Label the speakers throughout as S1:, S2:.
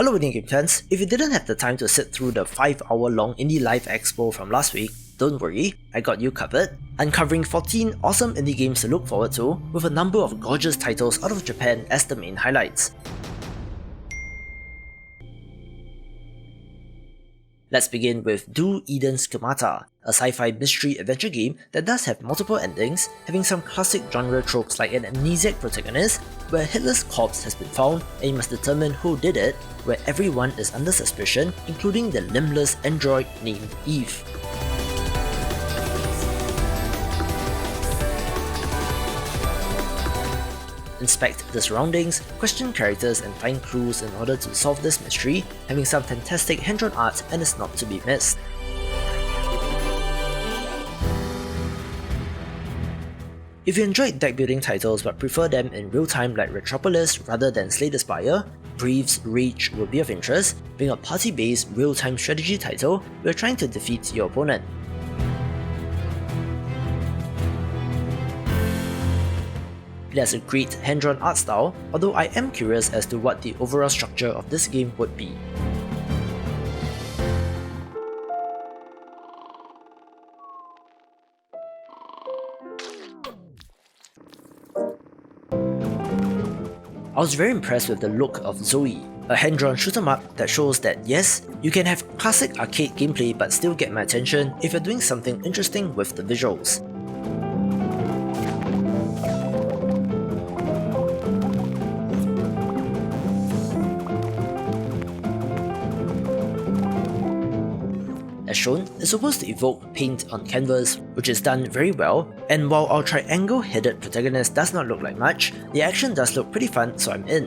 S1: Hello Indie Game fans, if you didn't have the time to sit through the 5-hour-long Indie LIVE Expo from last week, don't worry, I got you covered, uncovering 14 awesome indie games to look forward to, with a number of gorgeous titles out of Japan as the main highlights. Let's begin with Do EDEN.schemata, a sci-fi mystery adventure game that does have multiple endings, having some classic genre tropes like an amnesiac protagonist, where a headless corpse has been found and you must determine who did it, where everyone is under suspicion, including the limbless android named Eve. Inspect the surroundings, question characters and find clues in order to solve this mystery, having some fantastic hand-drawn art and is not to be missed. If you enjoyed deck building titles but prefer them in real time like Retropolis rather than Slay the Spire, Breve's Rage will be of interest, being a party-based real-time strategy title where trying to defeat your opponent. It has a great hand-drawn art style, although I am curious as to what the overall structure of this game would be. I was very impressed with the look of Zoeti, a hand-drawn shoot-'em-up that shows that yes, you can have classic arcade gameplay but still get my attention if you're doing something interesting with the visuals. As shown, it's supposed to evoke paint on canvas, which is done very well, and while our triangle-headed protagonist does not look like much, the action does look pretty fun, so I'm in.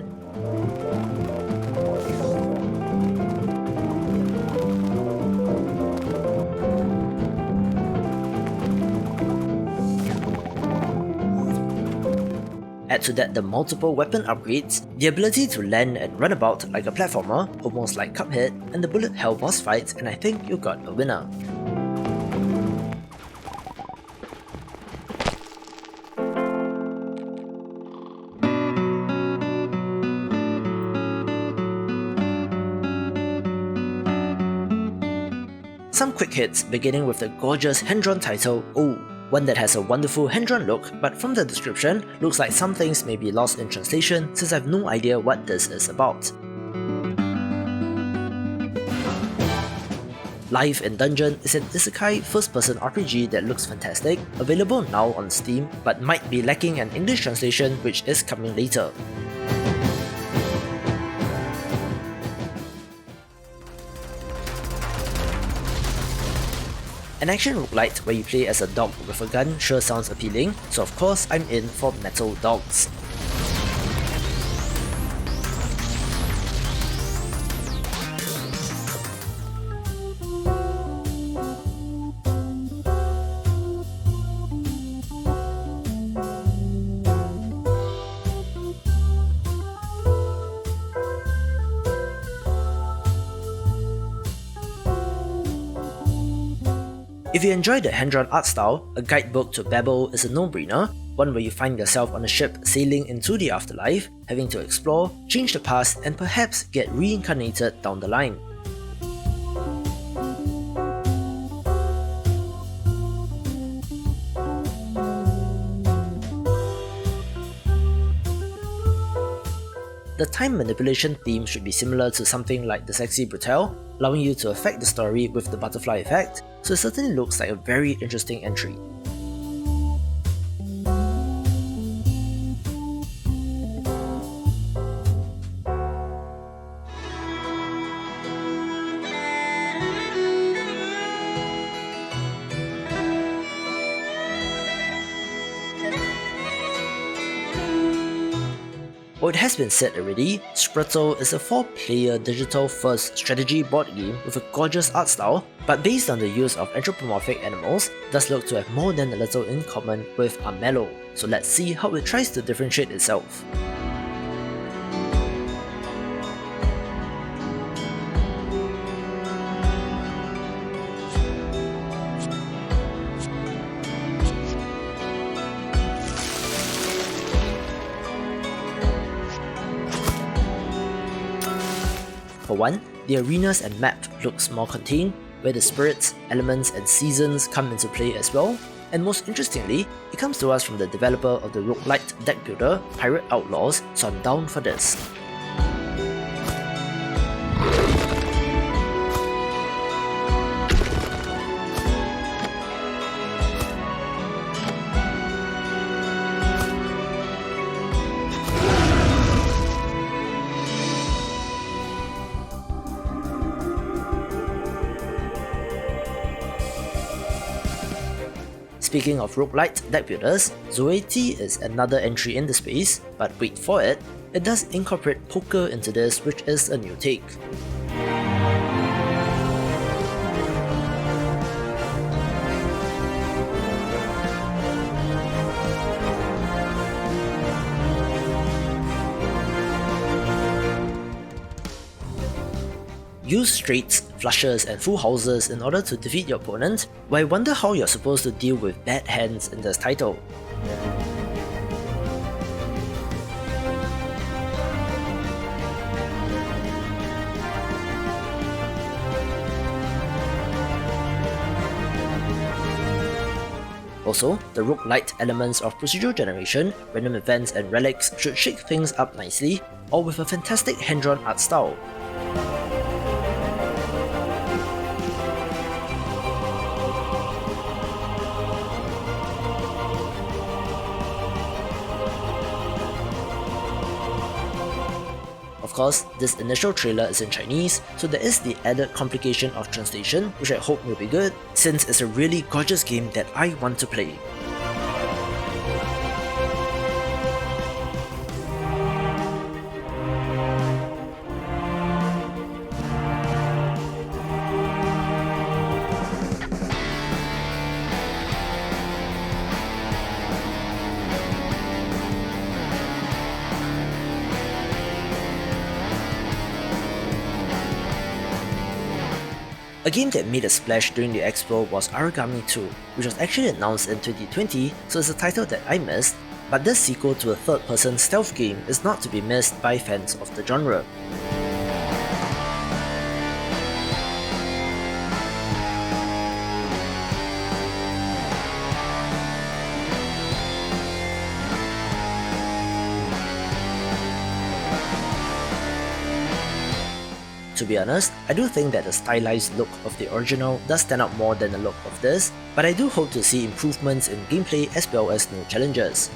S1: Add to that the multiple weapon upgrades, the ability to land and run about like a platformer, almost like Cuphead, and the bullet hell boss fights, and I think you got a winner. Some quick hits, beginning with the gorgeous hand-drawn title, Oh! One that has a wonderful hand-drawn look, but from the description, looks like some things may be lost in translation since I have no idea what this is about. Life in Dungeon is an isekai first-person RPG that looks fantastic, available now on Steam, but might be lacking an English translation which is coming later. An action roguelite where you play as a dog with a gun sure sounds appealing, so of course I'm in for Metal Dogs. If you enjoy the hand-drawn art style, A Guidebook to Babel is a no-brainer, one where you find yourself on a ship sailing into the afterlife, having to explore, change the past, and perhaps get reincarnated down the line. The time manipulation theme should be similar to something like the Sexy Brutale, allowing you to affect the story with the butterfly effect, so it certainly looks like a very interesting entry. Well, it has been said already, Spiritle is a 4-player digital-first strategy board game with a gorgeous art style, but based on the use of anthropomorphic animals, does look to have more than a little in common with Armello, so let's see how it tries to differentiate itself. For one, the arenas and map looks more contained, where the spirits, elements and seasons come into play as well. And most interestingly, it comes to us from the developer of the roguelite deck builder, Pirate Outlaws, so I'm down for this. Speaking of roguelite deck builders, Zoeti is another entry in the space, but wait for it, it does incorporate poker into this, which is a new take. Use straights, flushes and full houses in order to defeat your opponent, but I wonder how you're supposed to deal with bad hands in this title. Also, the roguelite elements of procedural generation, random events and relics should shake things up nicely, all with a fantastic hand-drawn art style. Of course, this initial trailer is in Chinese, so there is the added complication of translation, which I hope will be good, since it's a really gorgeous game that I want to play. A game that made a splash during the expo was Origami 2, which was actually announced in 2020, so it's a title that I missed, but this sequel to a third-person stealth game is not to be missed by fans of the genre. To be honest, I do think that the stylized look of the original does stand out more than the look of this, but I do hope to see improvements in gameplay as well as new challenges.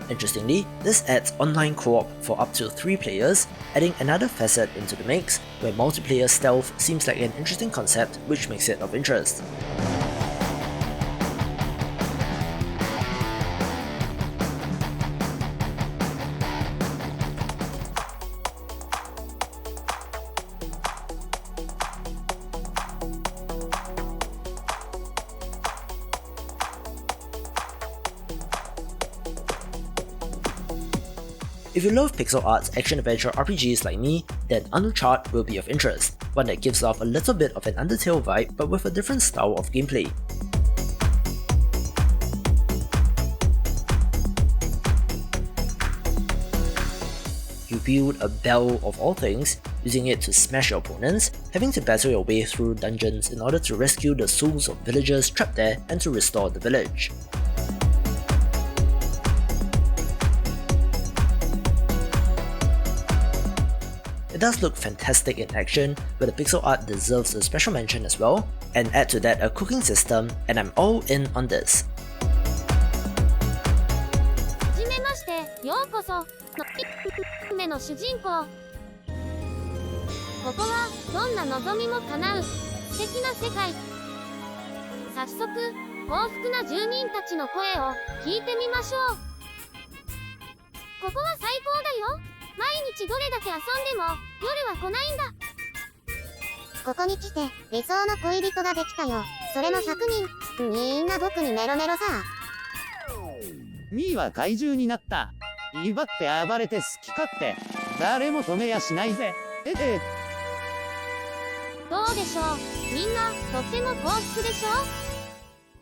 S1: Interestingly, this adds online co-op for up to 3 players, adding another facet into the mix, where multiplayer stealth seems like an interesting concept which makes it of interest. If you love pixel art action-adventure RPGs like me, then Uncharted will be of interest, one that gives off a little bit of an Undertale vibe but with a different style of gameplay. You wield a bell of all things, using it to smash your opponents, having to battle your way through dungeons in order to rescue the souls of villagers trapped there and to restore the village. It does look fantastic in action, but the pixel art deserves a special mention as well, and add to that a cooking system, and I'm all in on this.
S2: の主人公。ここはどんな望みも叶う素敵な世界。早速、幸福な住民たちの声を聞いてみましょう。ここは最高だよ。毎日どれだけ遊んでも夜は来ないんだ。ここに来て理想の恋人ができたよ。それも100人。みんな僕にメロメロさ。
S3: ミーは怪獣になった。威張って暴れて好き勝手。誰も止めやしないぜ。
S2: どうでしょう。みんな、とっても幸福でしょ。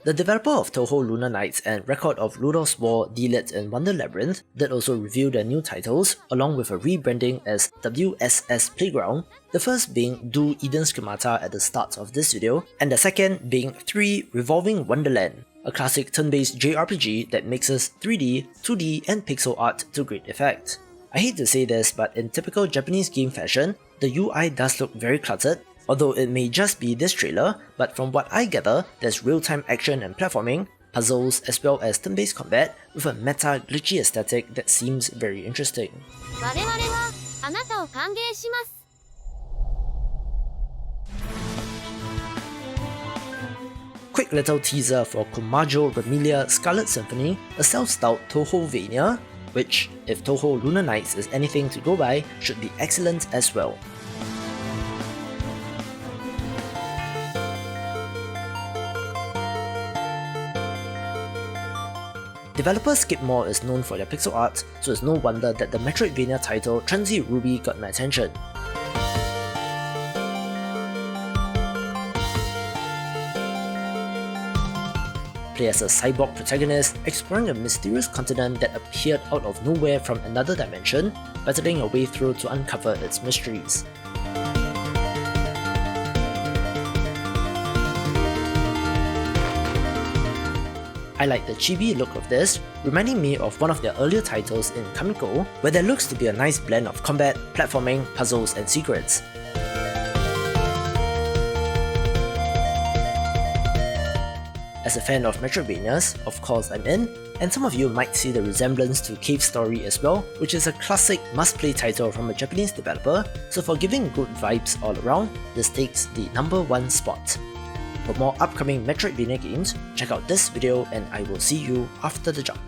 S1: The developer of Touhou Lunar Nights and Record of Ludor's War, D-Lit and Wonder Labyrinth did also reveal their new titles, along with a rebranding as WSS Playground, the first being Do EDEN.schemata at the start of this video, and the second being 3 Revolving Wonderland, a classic turn-based JRPG that mixes 3D, 2D and pixel art to great effect. I hate to say this, but in typical Japanese game fashion, the UI does look very cluttered, although it may just be this trailer, but from what I gather, there's real-time action and platforming, puzzles, as well as turn-based combat with a meta glitchy aesthetic that seems very interesting.
S2: 我々はあなたを歓迎します。
S1: Quick little teaser for Komajo Remilia Scarlet Symphony, a self-styled Touhouvania, which, if Touhou Lunar Nights is anything to go by, should be excellent as well. Developer Skipmore is known for their pixel art, so it's no wonder that the Metroidvania title Transy Ruby got my attention. Play as a cyborg protagonist exploring a mysterious continent that appeared out of nowhere from another dimension, battling your way through to uncover its mysteries. I like the chibi look of this, reminding me of one of their earlier titles in Kamiko, where there looks to be a nice blend of combat, platforming, puzzles, and secrets. As a fan of Metroidvanias, of course I'm in, and some of you might see the resemblance to Cave Story as well, which is a classic must-play title from a Japanese developer, so for giving good vibes all around, this takes the #1 spot. For more upcoming Metroidvania games, check out this video and I will see you after the jump.